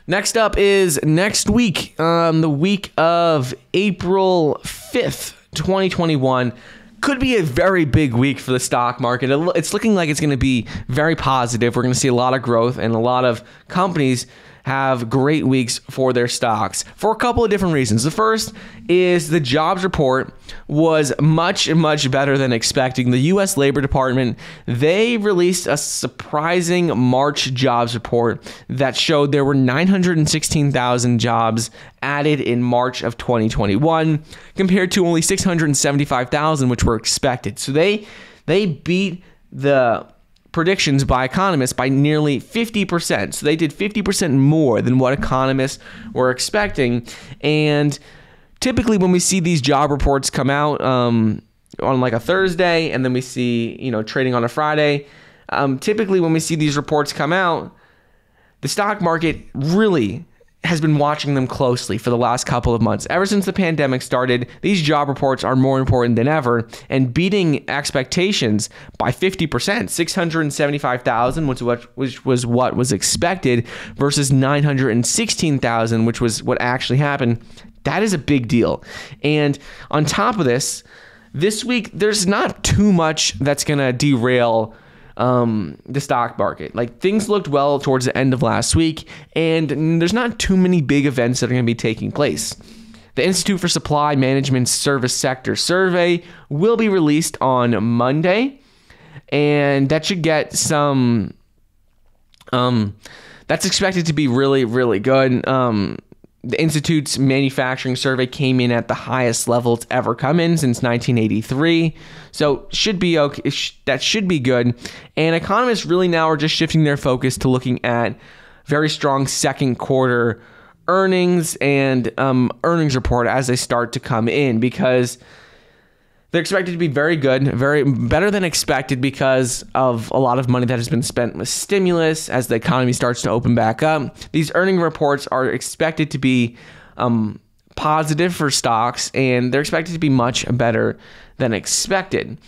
Next up is next week, the week of April 5th, 2021. Could be a very big week for the stock market. It's looking like it's going to be very positive. We're going to see a lot of growth, and a lot of companies have great weeks for their stocks for a couple of different reasons. The first is the jobs report was much better than expecting. The U.S. Labor Department, they released a surprising March jobs report that showed there were 916,000 jobs added in March of 2021 compared to only 675,000, which were expected. So they beat the predictions by economists by nearly 50%. So they did 50% more than what economists were expecting. And typically when we see these job reports come out on like a Thursday, and then we see, trading on a Friday, typically when we see these reports come out, the stock market really has been watching them closely for the last couple of months. Ever since the pandemic started, these job reports are more important than ever, and beating expectations by 50%, 675,000, which was what was expected, versus 916,000, which was what actually happened. That is a big deal. And on top of this week, there's not too much that's going to derail the stock market. Like, things looked well towards the end of last week, and there's not too many big events that are going to be taking place. The Institute for Supply Management Service Sector Survey will be released on Monday, and that should get some that's expected to be really good. The Institute's manufacturing survey came in at the highest level it's ever come in since 1983. So should be okay. That should be good. And economists really now are just shifting their focus to looking at very strong second quarter earnings and earnings report as they start to come in, because they're expected to be very good, very better than expected because of a lot of money that has been spent with stimulus as the economy starts to open back up. These earning reports are expected to be positive for stocks, and they're expected to be much better than expected.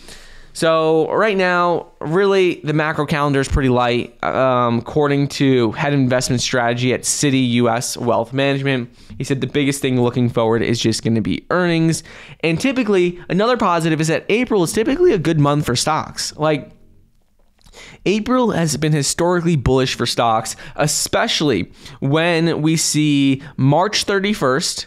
So right now, really, the macro calendar is pretty light. According to head of investment strategy at Citi U.S. Wealth Management, he said the biggest thing looking forward is just going to be earnings. And typically, another positive is that April is typically a good month for stocks. Like, April has been historically bullish for stocks, especially when we see March 31st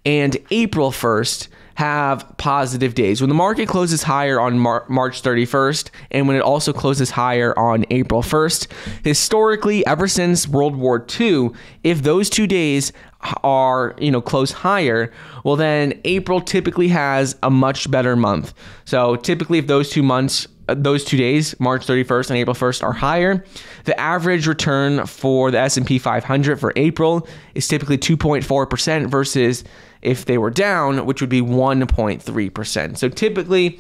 and April 1st have positive days. When the market closes higher on March 31st, and when it also closes higher on April 1st, historically, ever since World War II, if those 2 days are, close higher, well, then April typically has a much better month. So typically, if those 2 days, March 31st and April 1st, are higher, the average return for the S&P 500 for April is typically 2.4% versus if they were down, which would be 1.3%. So typically,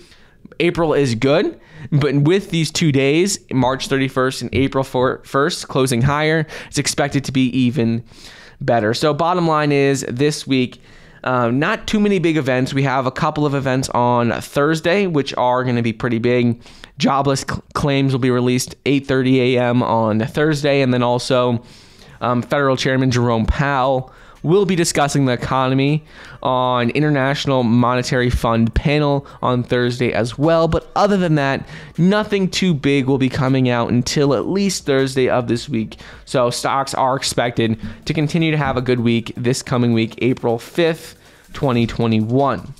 April is good, but with these 2 days, March 31st and April 1st, closing higher, it's expected to be even better. So bottom line is, this week, not too many big events. We have a couple of events on Thursday, which are going to be pretty big. Jobless claims will be released 8:30 a.m. on Thursday, and then also Federal Chairman Jerome Powell will be discussing the economy on International Monetary Fund panel on Thursday as well. But other than that, nothing too big will be coming out until at least Thursday of this week. So stocks are expected to continue to have a good week this coming week, April 5th, 2021.